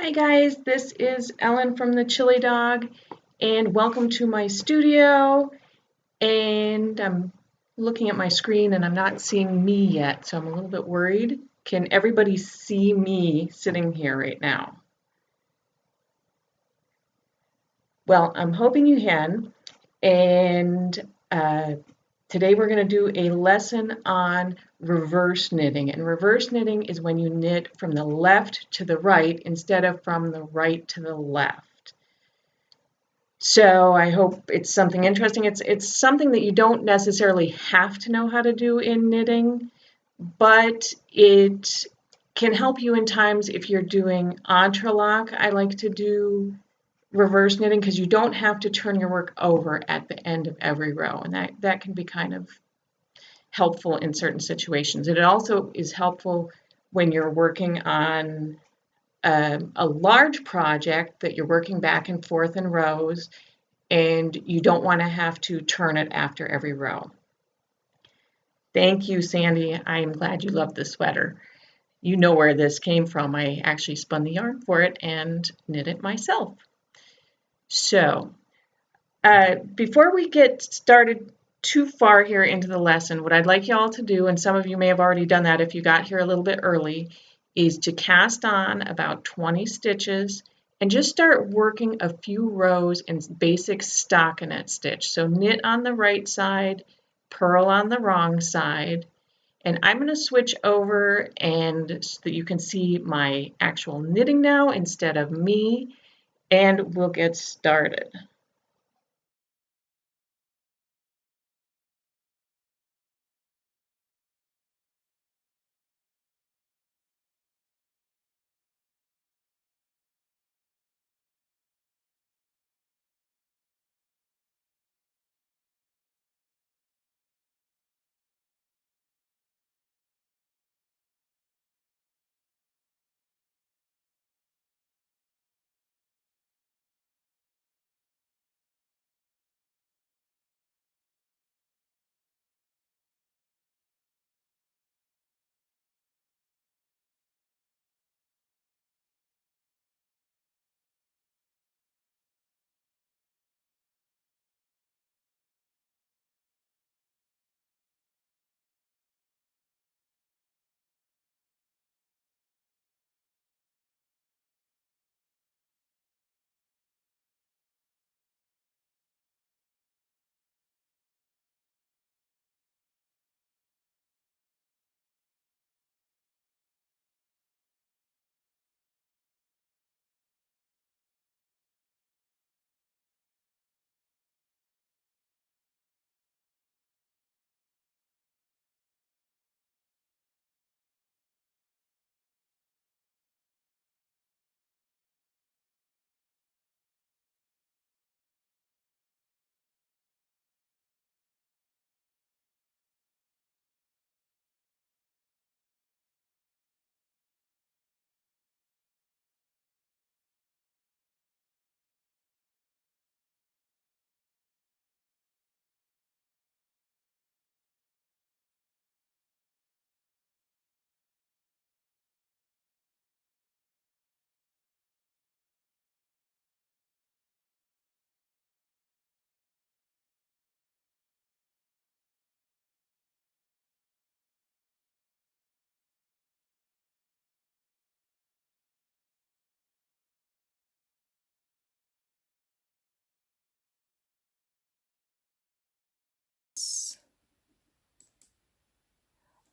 Hi guys, this is Ellen from the Chili Dog and welcome to my studio. And I'm looking at my screen and I'm not seeing me yet, so I'm a little bit worried. Can everybody see me sitting here right now? Well, I'm hoping you can. And today we're going to do a lesson on reverse knitting. And reverse knitting is when you knit from the left to the right instead of from the right to the left. So I hope it's something interesting. It's something that you don't necessarily have to know how to do in knitting, but it can help you in times if you're doing entrelac. I like to do reverse knitting because you don't have to turn your work over at the end of every row, and that can be kind of helpful in certain situations. And it also is helpful when you're working on a large project that you're working back and forth in rows and you don't want to have to turn it after every row. Thank you, Sandy. I am glad you love the sweater. You know where this came from. I actually spun the yarn for it and knit it myself. So before we get started too far here into the lesson, what I'd like you all to do, and some of you may have already done that if you got here a little bit early, is to cast on about 20 stitches and just start working a few rows in basic stockinette stitch. So knit on the right side, purl on the wrong side, and I'm going to switch over and so that you can see my actual knitting now instead of me, and we'll get started.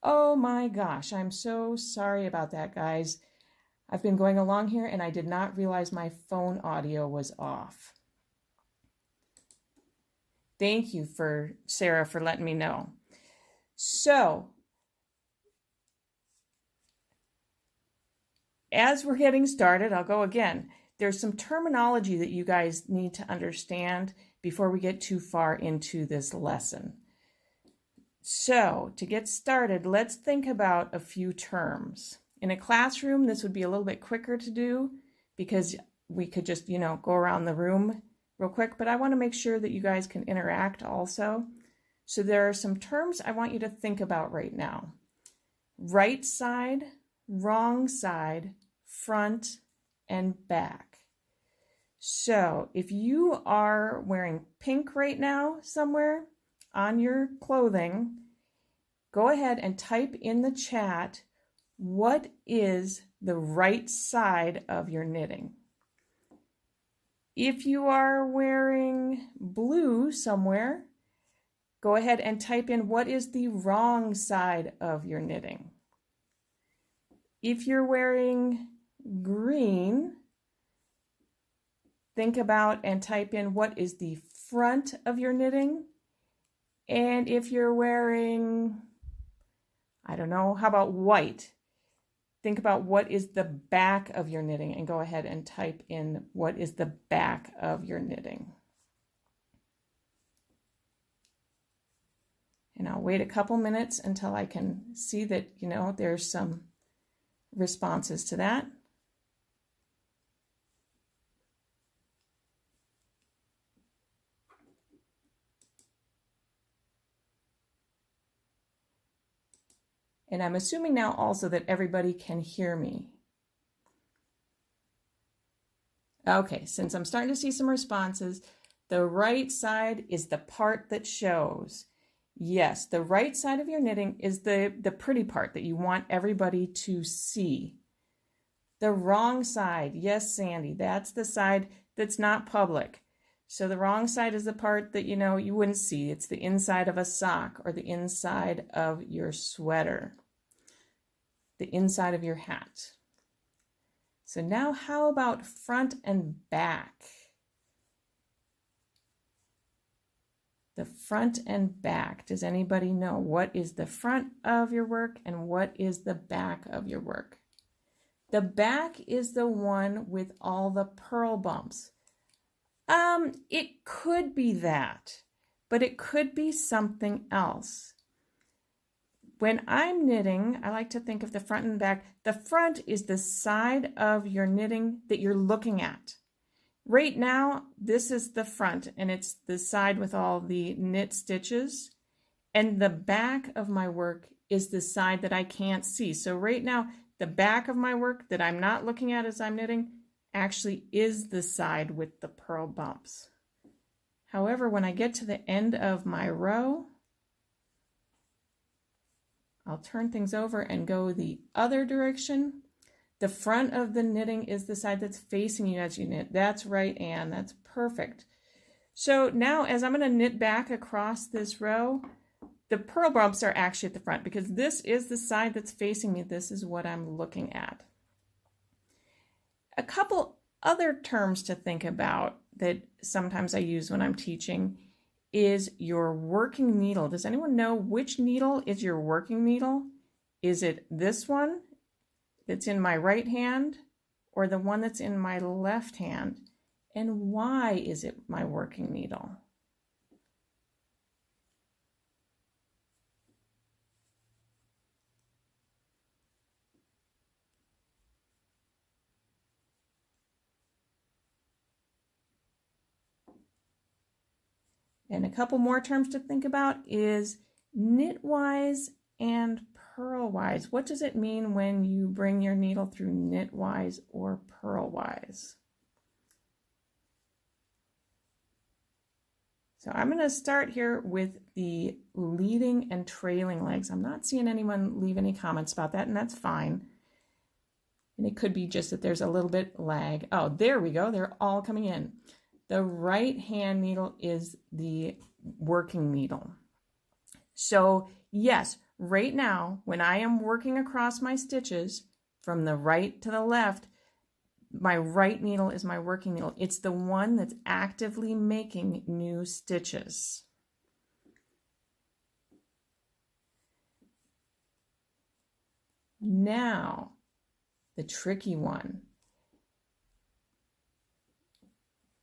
Oh my gosh, I'm so sorry about that, guys. I've been going along here and I did not realize my phone audio was off. Thank you Sarah for letting me know. So, as we're getting started, I'll go again. There's some terminology that you guys need to understand before we get too far into this lesson. So, to get started, let's think about a few terms. In a classroom, this would be a little bit quicker to do because we could just, go around the room real quick, but I want to make sure that you guys can interact also. So there are some terms I want you to think about right now. Right side, wrong side, front, and back. So if you are wearing pink right now somewhere on your clothing, go ahead and type in the chat, what is the right side of your knitting? If you are wearing blue somewhere, go ahead and type in, what is the wrong side of your knitting? If you're wearing green, think about and type in, what is the front of your knitting? And if you're wearing, I don't know, how about white? Think about what is the back of your knitting and go ahead and type in, what is the back of your knitting? And I'll wait a couple minutes until I can see that, there's some responses to that. And I'm assuming now also that everybody can hear me. Okay, since I'm starting to see some responses, the right side is the part that shows. Yes, the right side of your knitting is the pretty part that you want everybody to see. The wrong side, yes, Sandy, that's the side that's not public. So the wrong side is the part that, you wouldn't see. It's the inside of a sock or the inside of your sweater, the inside of your hat. So now how about front and back? The front and back. Does anybody know what is the front of your work and what is the back of your work? The back is the one with all the purl bumps. It could be that, but it could be something else. When I'm knitting, I like to think of the front and back. The front is the side of your knitting that you're looking at. Right now, this is the front, and it's the side with all the knit stitches. And the back of my work is the side that I can't see. So right now, the back of my work that I'm not looking at as I'm knitting actually is the side with the purl bumps. However, when I get to the end of my row, I'll turn things over and go the other direction. The front of the knitting is the side that's facing you as you knit. That's right, Anne. That's perfect. So now as I'm going to knit back across this row, the purl bumps are actually at the front because this is the side that's facing me. This is what I'm looking at. A couple other terms to think about that sometimes I use when I'm teaching is your working needle. Does anyone know which needle is your working needle? Is it this one that's in my right hand or the one that's in my left hand? And why is it my working needle? And a couple more terms to think about is knitwise and purlwise. What does it mean when you bring your needle through knitwise or purlwise? So I'm going to start here with the leading and trailing legs. I'm not seeing anyone leave any comments about that, and that's fine. And it could be just that there's a little bit lag. Oh, there we go. They're all coming in. The right hand needle is the working needle. So yes, right now, when I am working across my stitches from the right to the left, my right needle is my working needle. It's the one that's actively making new stitches. Now, the tricky one.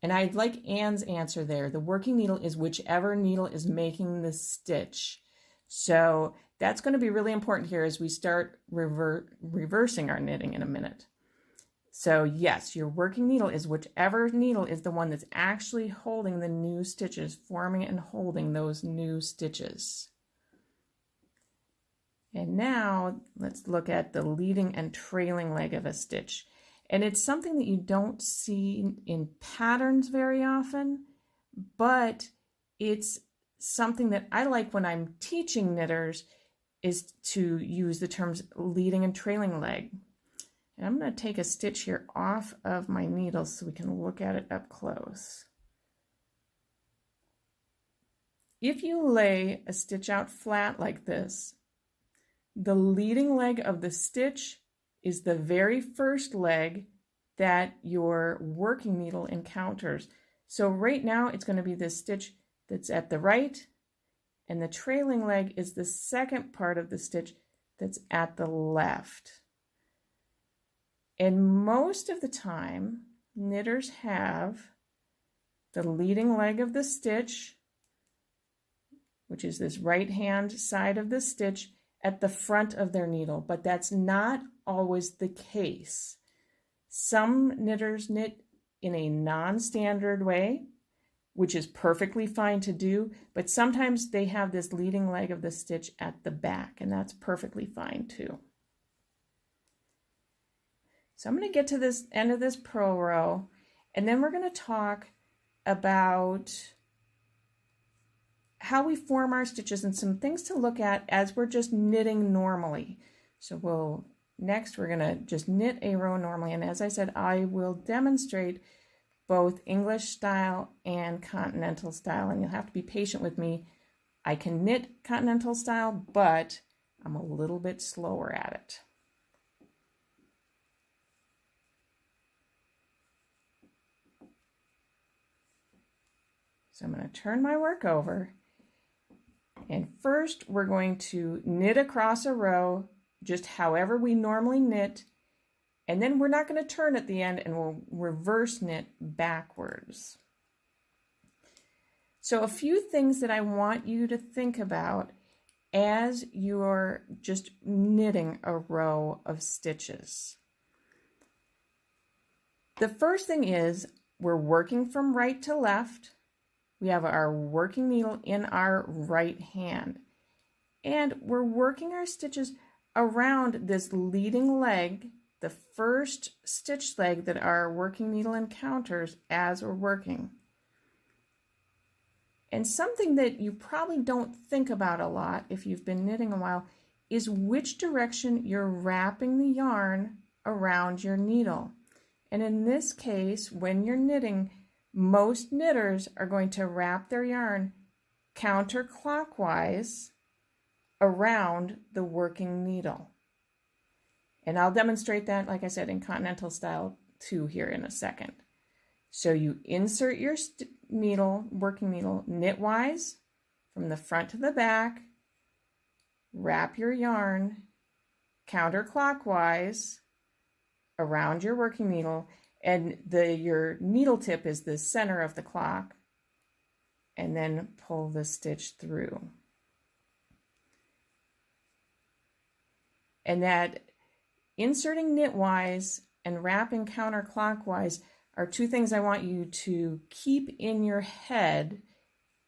And I like Anne's answer there. The working needle is whichever needle is making the stitch. So that's going to be really important here as we start reversing our knitting in a minute. So yes, your working needle is whichever needle is the one that's actually holding the new stitches, forming and holding those new stitches. And now let's look at the leading and trailing leg of a stitch. And it's something that you don't see in patterns very often, but it's something that I like when I'm teaching knitters is to use the terms leading and trailing leg. And I'm going to take a stitch here off of my needle so we can look at it up close. If you lay a stitch out flat like this, the leading leg of the stitch is the very first leg that your working needle encounters. So right now it's going to be this stitch that's at the right, and the trailing leg is the second part of the stitch that's at the left. And most of the time, knitters have the leading leg of the stitch, which is this right hand side of the stitch, at the front of their needle, but that's not always the case. Some knitters knit in a non-standard way, which is perfectly fine to do, but sometimes they have this leading leg of the stitch at the back, and that's perfectly fine too. So I'm going to get to this end of this purl row, and then we're going to talk about how we form our stitches and some things to look at as we're just knitting normally. So next we're going to just knit a row normally, and as I said, I will demonstrate both English style and continental style, and you'll have to be patient with me. I can knit continental style, but I'm a little bit slower at it. So I'm going to turn my work over, and first we're going to knit across a row just however we normally knit, and then we're not going to turn at the end, and we'll reverse knit backwards. So a few things that I want you to think about as you're just knitting a row of stitches. The first thing is we're working from right to left. We have our working needle in our right hand, and we're working our stitches around this leading leg, the first stitch leg that our working needle encounters as we're working. And something that you probably don't think about a lot if you've been knitting a while is which direction you're wrapping the yarn around your needle. And in this case, when you're knitting, most knitters are going to wrap their yarn counterclockwise around the working needle. And I'll demonstrate that, like I said, in continental style too here in a second. So you insert your needle, working needle, knitwise from the front to the back, wrap your yarn counterclockwise around your working needle, and your needle tip is the center of the clock, and then pull the stitch through. And that inserting knitwise and wrapping counterclockwise are two things I want you to keep in your head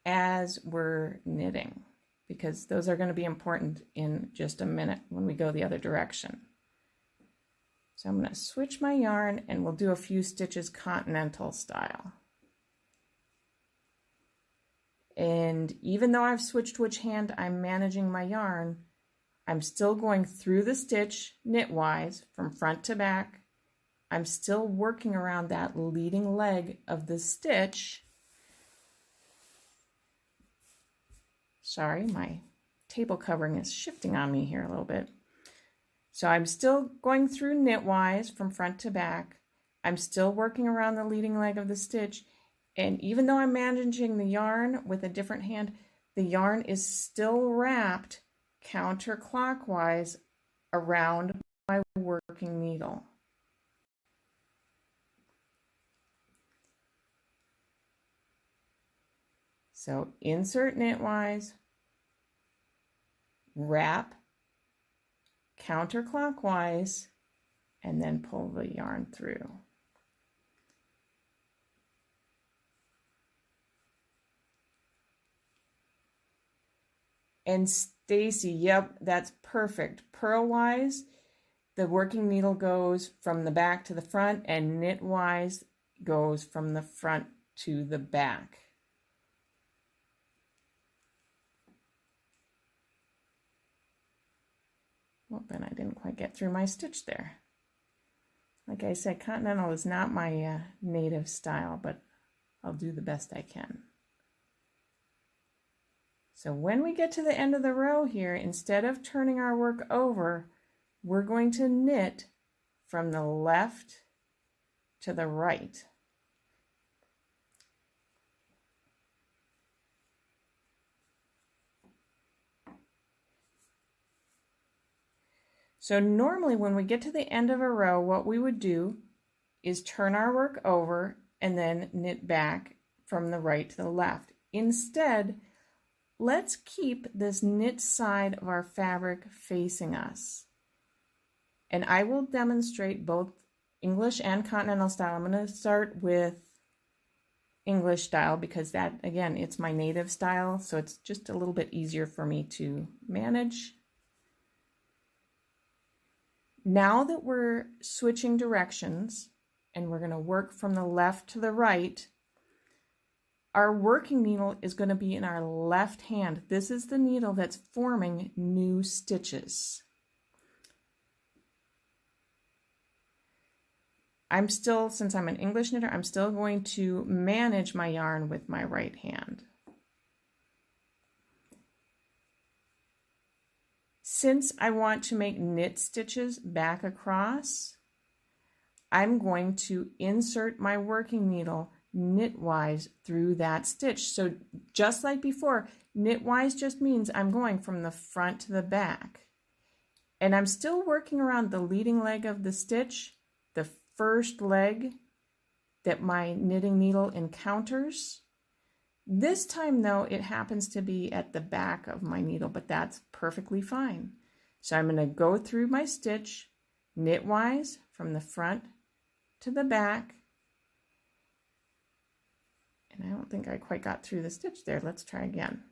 as we're knitting, because those are going to be important in just a minute when we go the other direction. So I'm going to switch my yarn, and we'll do a few stitches continental style. And even though I've switched which hand I'm managing my yarn, I'm still going through the stitch knitwise from front to back. I'm still working around that leading leg of the stitch. Sorry, my table covering is shifting on me here a little bit. So I'm still going through knitwise from front to back. I'm still working around the leading leg of the stitch. And even though I'm managing the yarn with a different hand, the yarn is still wrapped counterclockwise around my working needle. So insert knitwise, wrap counterclockwise, and then pull the yarn through. And Stacy, yep, that's perfect. Purlwise, the working needle goes from the back to the front, and knitwise goes from the front to the back. Well, then I didn't quite get through my stitch there. Like I said, continental is not my native style, but I'll do the best I can. So when we get to the end of the row here, instead of turning our work over, we're going to knit from the left to the right. So normally when we get to the end of a row, what we would do is turn our work over and then knit back from the right to the left. Instead, let's keep this knit side of our fabric facing us. And I will demonstrate both English and continental style. I'm going to start with English style because that, again, it's my native style, so it's just a little bit easier for me to manage. Now that we're switching directions and we're going to work from the left to the right, our working needle is going to be in our left hand. This is the needle that's forming new stitches. I'm still, since I'm an English knitter, I'm still going to manage my yarn with my right hand. Since I want to make knit stitches back across, I'm going to insert my working needle knitwise through that stitch. So just like before, knitwise just means I'm going from the front to the back. And I'm still working around the leading leg of the stitch, the first leg that my knitting needle encounters. This time though, it happens to be at the back of my needle, but that's perfectly fine. So I'm going to go through my stitch knitwise from the front to the back. And I don't think I quite got through the stitch there. Let's try again.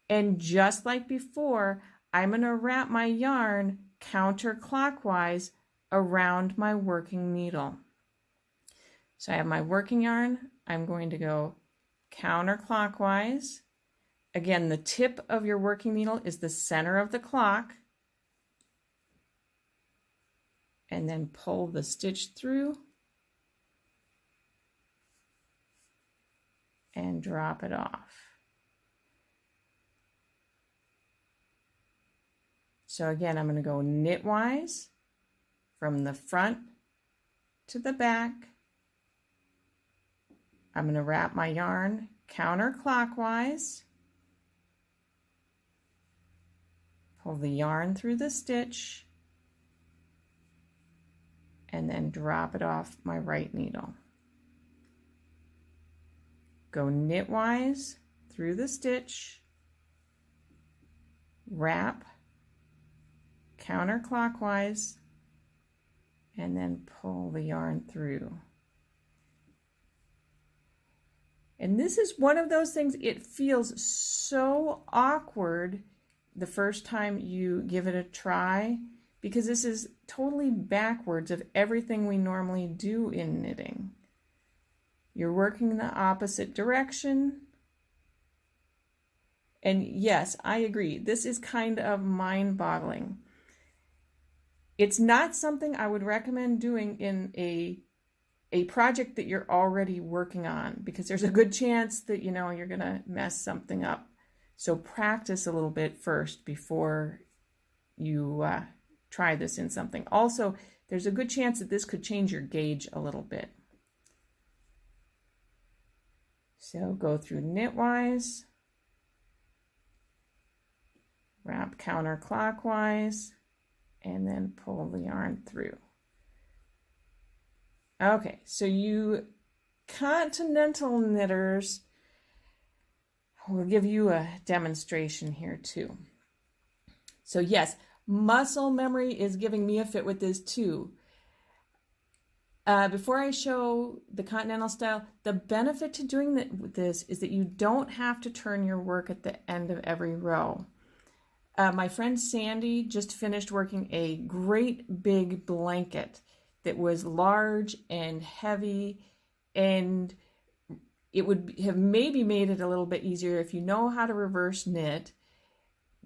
And just like before, I'm going to wrap my yarn counterclockwise around my working needle. So I have my working yarn. I'm going to go counterclockwise. Again, the tip of your working needle is the center of the clock. And then pull the stitch through and drop it off. So again, I'm going to go knitwise from the front to the back. I'm going to wrap my yarn counterclockwise, pull the yarn through the stitch, and then drop it off my right needle. Go knitwise through the stitch, wrap counterclockwise, and then pull the yarn through. And this is one of those things, it feels so awkward the first time you give it a try, because this is totally backwards of everything we normally do in knitting. You're working in the opposite direction. And yes, I agree, this is kind of mind-boggling. It's not something I would recommend doing in a project that you're already working on, because there's a good chance that you're gonna mess something up. So practice a little bit first before you try this in something. Also, there's a good chance that this could change your gauge a little bit. So go through knitwise, wrap counterclockwise, and then pull the yarn through. Okay, so you continental knitters, we'll give you a demonstration here too. So yes, muscle memory is giving me a fit with this too. Before I show the continental style, the benefit to doing this is that you don't have to turn your work at the end of every row. My friend Sandy just finished working a great big blanket that was large and heavy, and it would have maybe made it a little bit easier if you know how to reverse knit.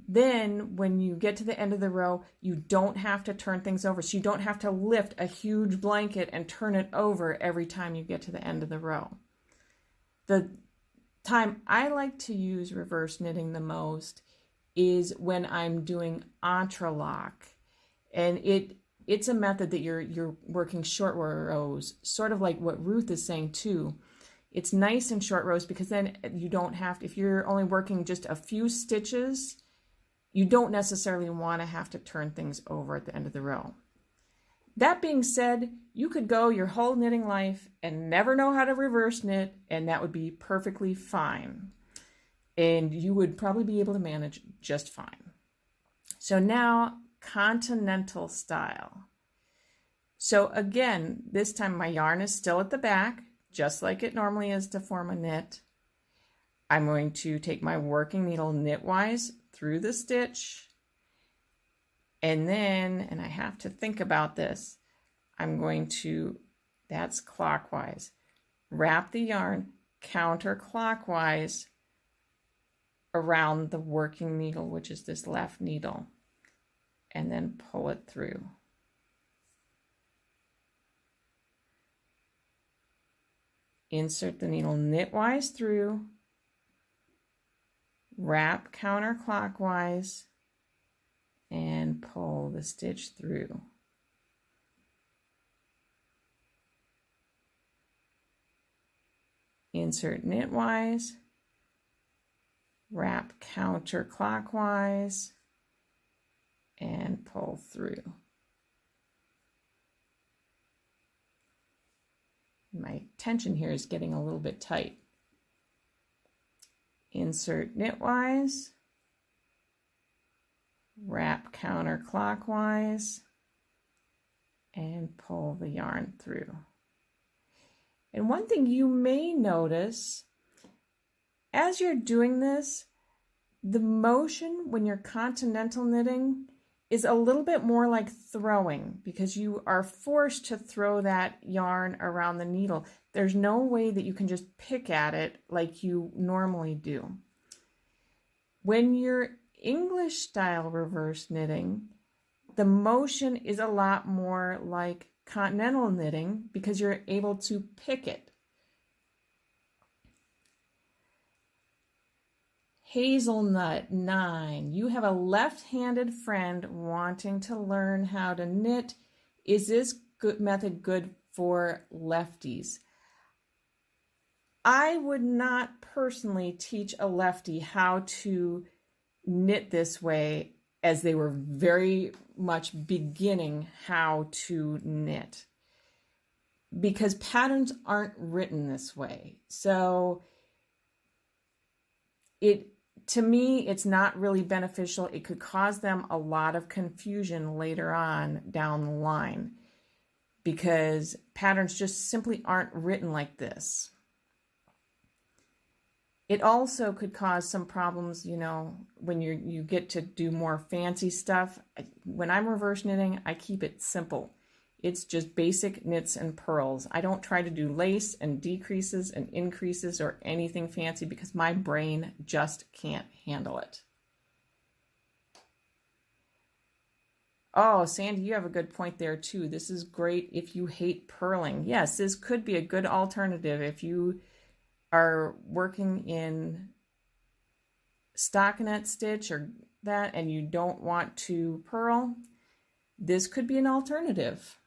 Then when you get to the end of the row, you don't have to turn things over. So you don't have to lift a huge blanket and turn it over every time you get to the end of the row. The time I like to use reverse knitting the most is when I'm doing entrelac. And it's a method that you're working short rows, sort of like what Ruth is saying too. It's nice in short rows because then you don't have to, if you're only working just a few stitches, you don't necessarily want to have to turn things over at the end of the row. That being said, you could go your whole knitting life and never know how to reverse knit, and that would be perfectly fine. And you would probably be able to manage just fine. So now, continental style. So again, this time my yarn is still at the back, just like it normally is to form a knit. I'm going to take my working needle knitwise through the stitch, and then, and I have to think about this, I'm going to, that's clockwise, wrap the yarn counterclockwise around the working needle, which is this left needle, and then pull it through. Insert the needle knitwise through, wrap counterclockwise, and pull the stitch through. Insert knitwise, wrap counterclockwise, and pull through. My tension here is getting a little bit tight. Insert knitwise, wrap counterclockwise, and pull the yarn through. And one thing you may notice as you're doing this, the motion when you're continental knitting is a little bit more like throwing, because you are forced to throw that yarn around the needle. There's no way that you can just pick at it like you normally do. When you're English style reverse knitting, the motion is a lot more like continental knitting because you're able to pick it. Hazelnut 9, you have a left-handed friend wanting to learn how to knit. Is this method good for lefties? I would not personally teach a lefty how to knit this way, as they were very much beginning how to knit, because patterns aren't written this way. So to me, it's not really beneficial. It could cause them a lot of confusion later on down the line, because patterns just simply aren't written like this. It also could cause some problems, you know, when you get to do more fancy stuff. When I'm reverse knitting, I keep it simple. It's just basic knits and purls. I don't try to do lace and decreases and increases or anything fancy, because my brain just can't handle it. Oh, Sandy, you have a good point there too. This is great if you hate purling. Yes, this could be a good alternative if you are working in stockinette stitch or that and you don't want to purl. This could be an alternative.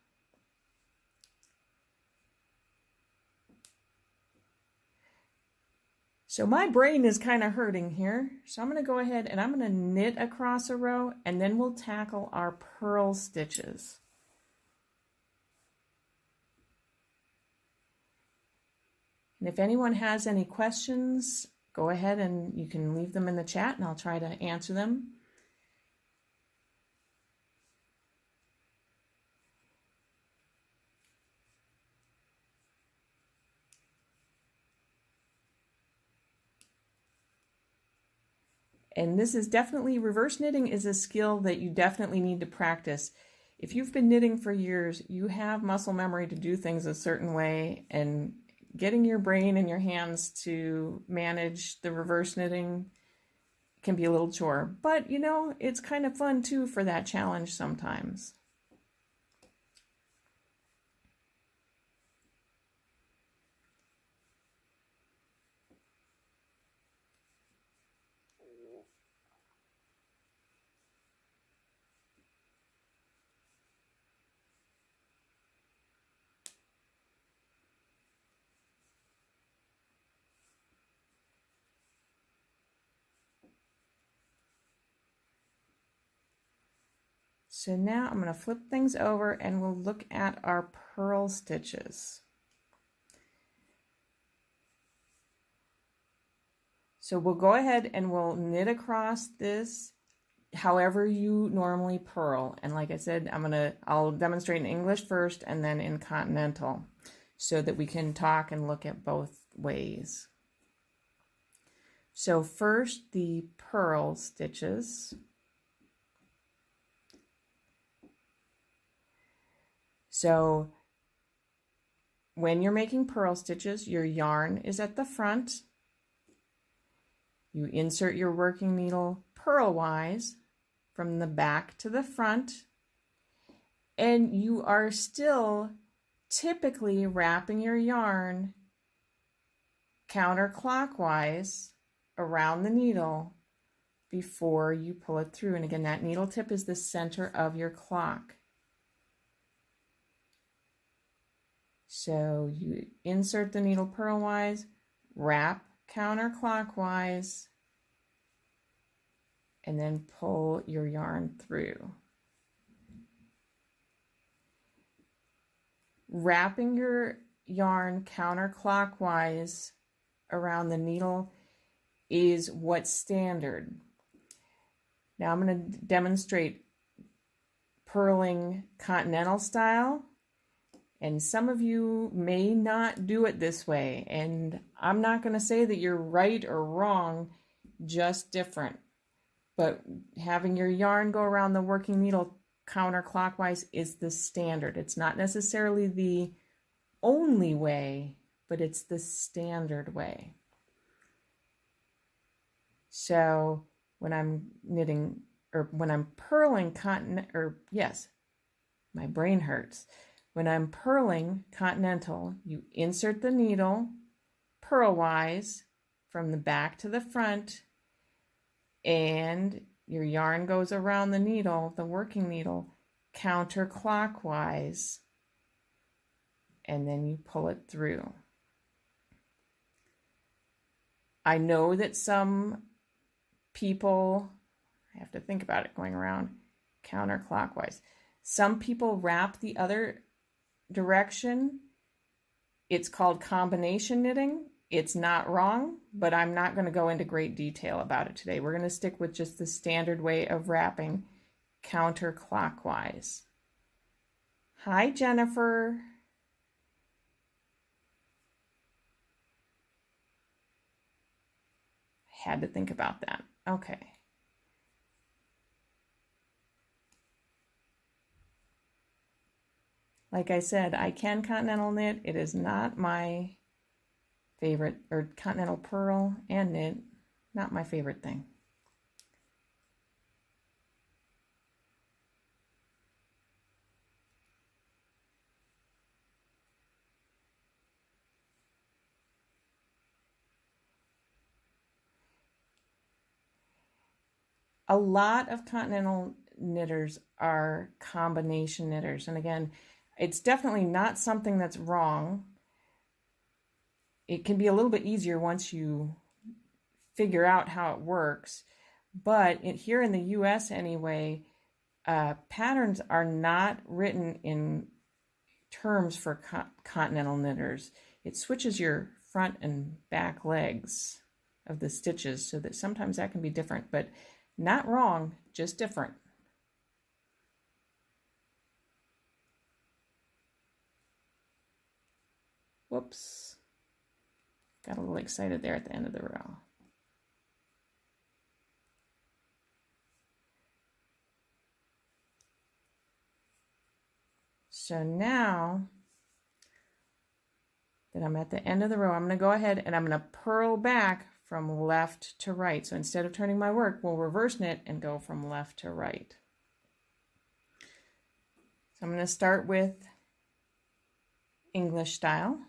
So my brain is kind of hurting here. So I'm going to go ahead and I'm going to knit across a row, and then we'll tackle our purl stitches. And if anyone has any questions, go ahead and you can leave them in the chat and I'll try to answer them. And this is definitely, reverse knitting is a skill that you definitely need to practice. If you've been knitting for years, you have muscle memory to do things a certain way, and getting your brain and your hands to manage the reverse knitting can be a little chore. But you know, it's kind of fun too for that challenge sometimes. So now I'm going to flip things over and we'll look at our purl stitches. So we'll go ahead and we'll knit across this however you normally purl. And like I said, I'll demonstrate in English first and then in continental so that we can talk and look at both ways. So first, the purl stitches. So when you're making purl stitches, your yarn is at the front. You insert your working needle purlwise from the back to the front, and you are still typically wrapping your yarn counterclockwise around the needle before you pull it through. And again, that needle tip is the center of your clock. So you insert the needle purlwise, wrap counterclockwise, and then pull your yarn through. Wrapping your yarn counterclockwise around the needle is what's standard. Now I'm going to demonstrate purling continental style, and some of you may not do it this way, and I'm not going to say that you're right or wrong, just different. But having your yarn go around the working needle counterclockwise is the standard. It's not necessarily the only way, but it's the standard way. So when I'm knitting, or when I'm purling my brain hurts. When I'm purling continental, you insert the needle purlwise from the back to the front, and your yarn goes around the needle, the working needle, counterclockwise, and then you pull it through. I know that some people, I have to think about it going around counterclockwise. Some people wrap the other direction. It's called combination knitting. It's not wrong, but I'm not going to go into great detail about it today. We're going to stick with just the standard way of wrapping counterclockwise. Hi, Jennifer. I had to think about that. Okay. Like I said, I can continental knit. It is not my favorite, or continental purl and knit, not my favorite thing. A lot of continental knitters are combination knitters. And again, it's definitely not something that's wrong. It can be a little bit easier once you figure out how it works. But here in the US anyway, patterns are not written in terms for continental knitters. It switches your front and back legs of the stitches, so that sometimes that can be different, but not wrong, just different. Whoops. Got a little excited there at the end of the row. So now that I'm at the end of the row, I'm going to go ahead and I'm going to purl back from left to right. So instead of turning my work, we'll reverse knit and go from left to right. So I'm going to start with English style.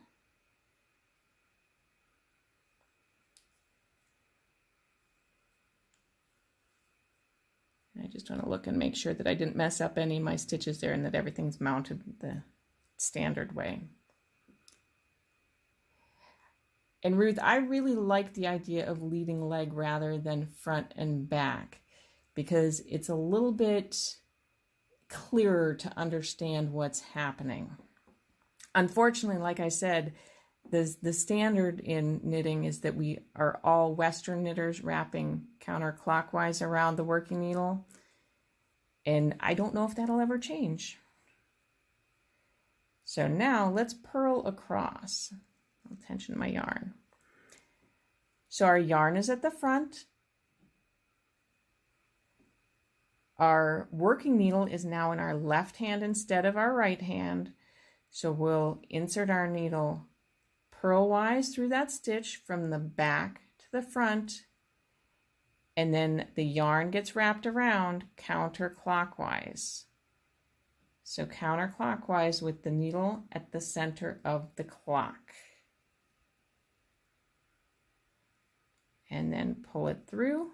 I just want to look and make sure that I didn't mess up any of my stitches there and that everything's mounted the standard way. And Ruth, I really like the idea of leading leg rather than front and back because it's a little bit clearer to understand what's happening. Unfortunately, like I said, the standard in knitting is that we are all Western knitters wrapping counterclockwise around the working needle. And I don't know if that'll ever change. So now let's purl across. I'll tension my yarn. So our yarn is at the front. Our working needle is now in our left hand instead of our right hand. So we'll insert our needle purlwise through that stitch from the back to the front. And then the yarn gets wrapped around counterclockwise. So counterclockwise with the needle at the center of the clock. And then pull it through.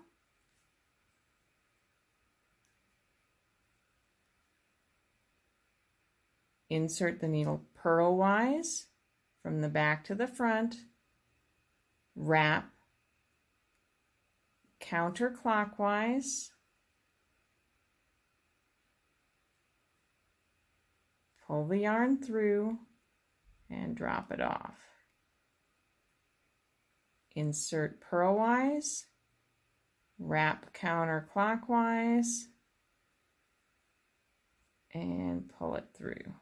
Insert the needle purlwise from the back to the front. Wrap counterclockwise. Pull the yarn through and drop it off. Insert purlwise, wrap counterclockwise, and pull it through.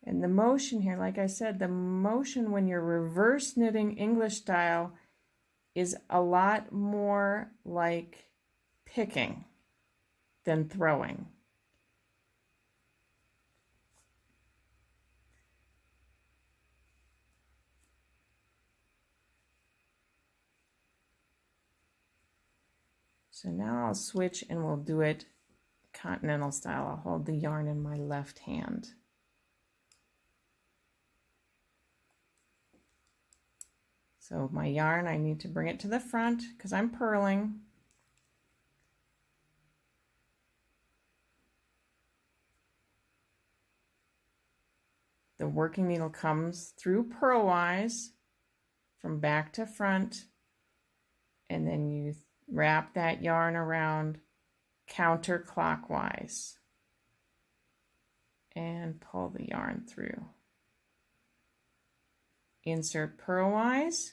And the motion here, like I said, the motion when you're reverse knitting English style is a lot more like picking than throwing. So now I'll switch and we'll do it continental style. I'll hold the yarn in my left hand. So my yarn, I need to bring it to the front because I'm purling. The working needle comes through purlwise from back to front, and then you wrap that yarn around counterclockwise and pull the yarn through. Insert purlwise,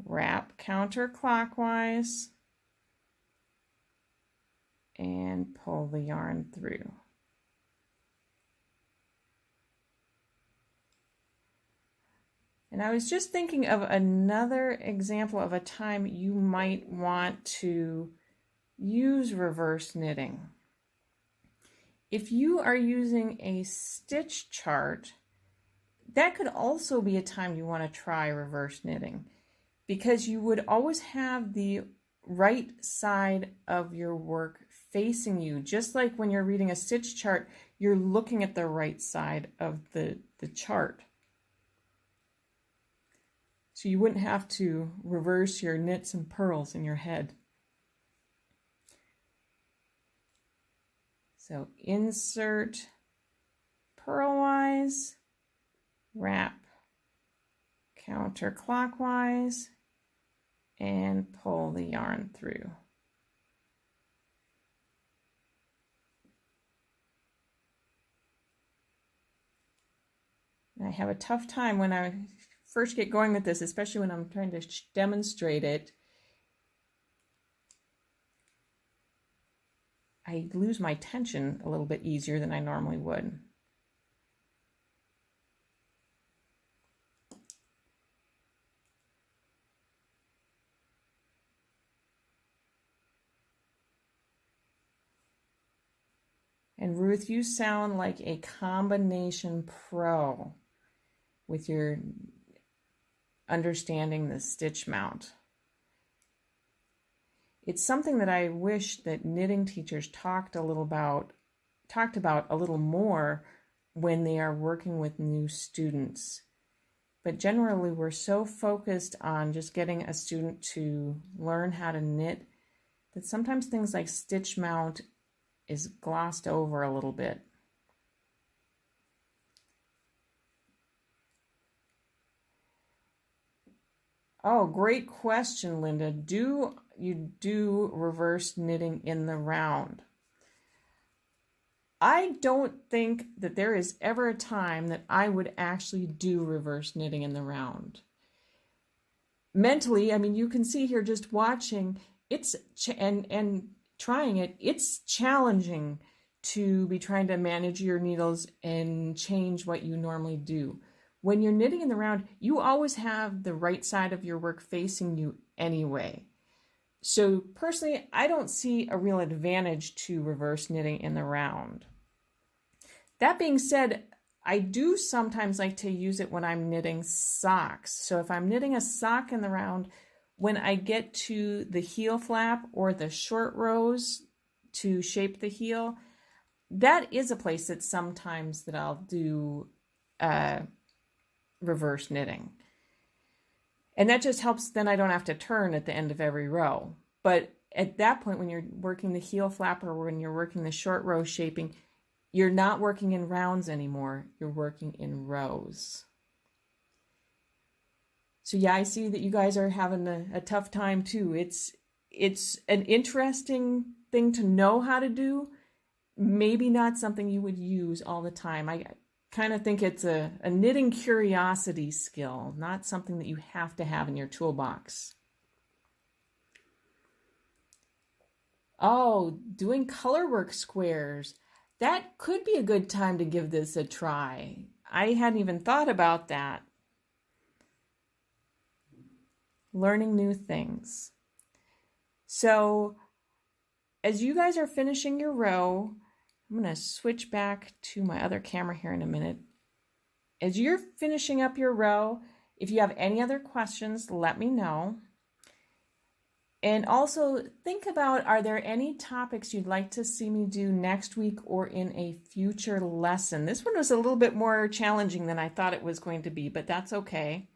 wrap counterclockwise, and pull the yarn through. And I was just thinking of another example of a time you might want to use reverse knitting. If you are using a stitch chart, that could also be a time you want to try reverse knitting because you would always have the right side of your work facing you. Just like when you're reading a stitch chart, you're looking at the right side of the chart. So you wouldn't have to reverse your knits and purls in your head. So insert purlwise, wrap counterclockwise, and pull the yarn through. I have a tough time when I first get going with this, especially when I'm trying to demonstrate it, I lose my tension a little bit easier than I normally would. And Ruth, you sound like a combination pro with your understanding the stitch mount. It's something that I wish that knitting teachers talked about a little more when they are working with new students. But generally, we're so focused on just getting a student to learn how to knit that sometimes things like stitch mount is glossed over a little bit. Oh, great question, Linda. Do you do reverse knitting in the round? I don't think that there is ever a time that I would actually do reverse knitting in the round. Mentally, I mean, you can see here just watching, and trying it, it's challenging to be trying to manage your needles and change what you normally do. When you're knitting in the round, you always have the right side of your work facing you anyway. So personally, I don't see a real advantage to reverse knitting in the round. That being said, I do sometimes like to use it when I'm knitting socks. So if I'm knitting a sock in the round, when I get to the heel flap or the short rows to shape the heel, that is a place that sometimes that I'll do reverse knitting. And that just helps, then I don't have to turn at the end of every row. But at that point, when you're working the heel flap or when you're working the short row shaping, you're not working in rounds anymore. You're working in rows. So yeah, I see that you guys are having a tough time too. It's an interesting thing to know how to do. Maybe not something you would use all the time. I kind of think it's a knitting curiosity skill, not something that you have to have in your toolbox. Oh, doing colorwork squares. That could be a good time to give this a try. I hadn't even thought about that. Learning new things. So as you guys are finishing your row, I'm going to switch back to my other camera here in a minute. As you're finishing up your row, if you have any other questions, let me know. And also think about, are there any topics you'd like to see me do next week or in a future lesson? This one was a little bit more challenging than I thought it was going to be, but that's okay.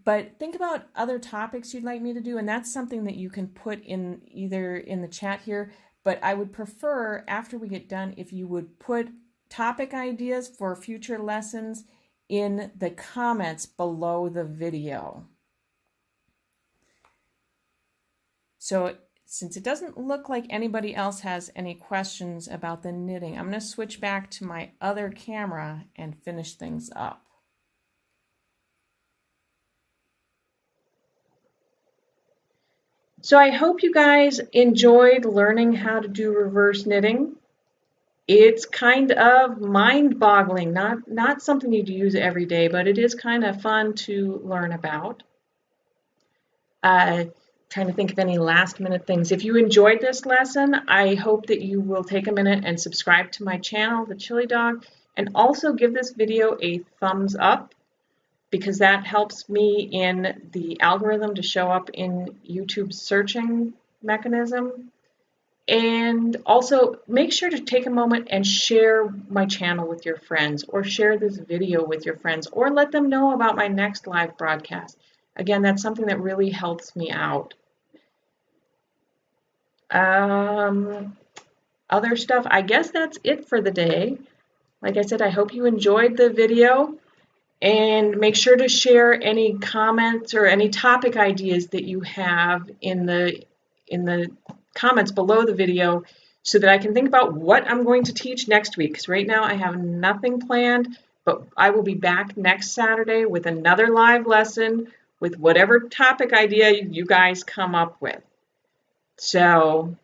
But think about other topics you'd like me to do, and that's something that you can put in either in the chat here, but I would prefer after we get done if you would put topic ideas for future lessons in the comments below the video. So since it doesn't look like anybody else has any questions about the knitting, I'm going to switch back to my other camera and finish things up. So I hope you guys enjoyed learning how to do reverse knitting. It's kind of mind-boggling, not something you'd use every day, but it is kind of fun to learn about. Trying to think of any last minute things. If you enjoyed this lesson, I hope that you will take a minute and subscribe to my channel, The Chili Dog, and also give this video a thumbs up because that helps me in the algorithm to show up in YouTube's searching mechanism. And also make sure to take a moment and share my channel with your friends or share this video with your friends or let them know about my next live broadcast. Again, that's something that really helps me out. Other stuff, I guess that's it for the day. Like I said, I hope you enjoyed the video and make sure to share any comments or any topic ideas that you have in the comments below the video so that I can think about what I'm going to teach next week, because right now I have nothing planned, But I will be back next Saturday with another live lesson with whatever topic idea you guys come up with. So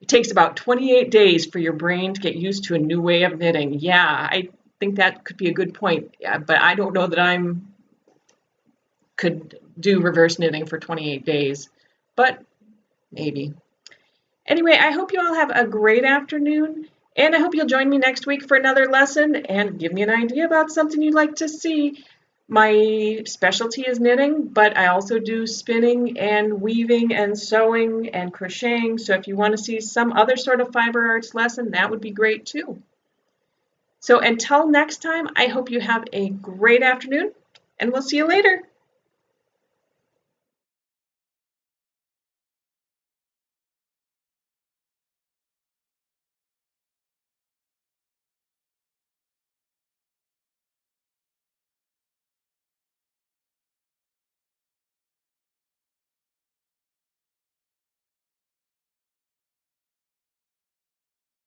it takes about 28 days for your brain to get used to a new way of knitting. Yeah, I think that could be a good point. Yeah, but I don't know that I'm could do reverse knitting for 28 days, but maybe. Anyway, I hope you all have a great afternoon, and I hope you'll join me next week for another lesson and give me an idea about something you'd like to see. My specialty is knitting, but I also do spinning and weaving and sewing and crocheting. So if you want to see some other sort of fiber arts lesson, that would be great too. So until next time, I hope you have a great afternoon, and we'll see you later.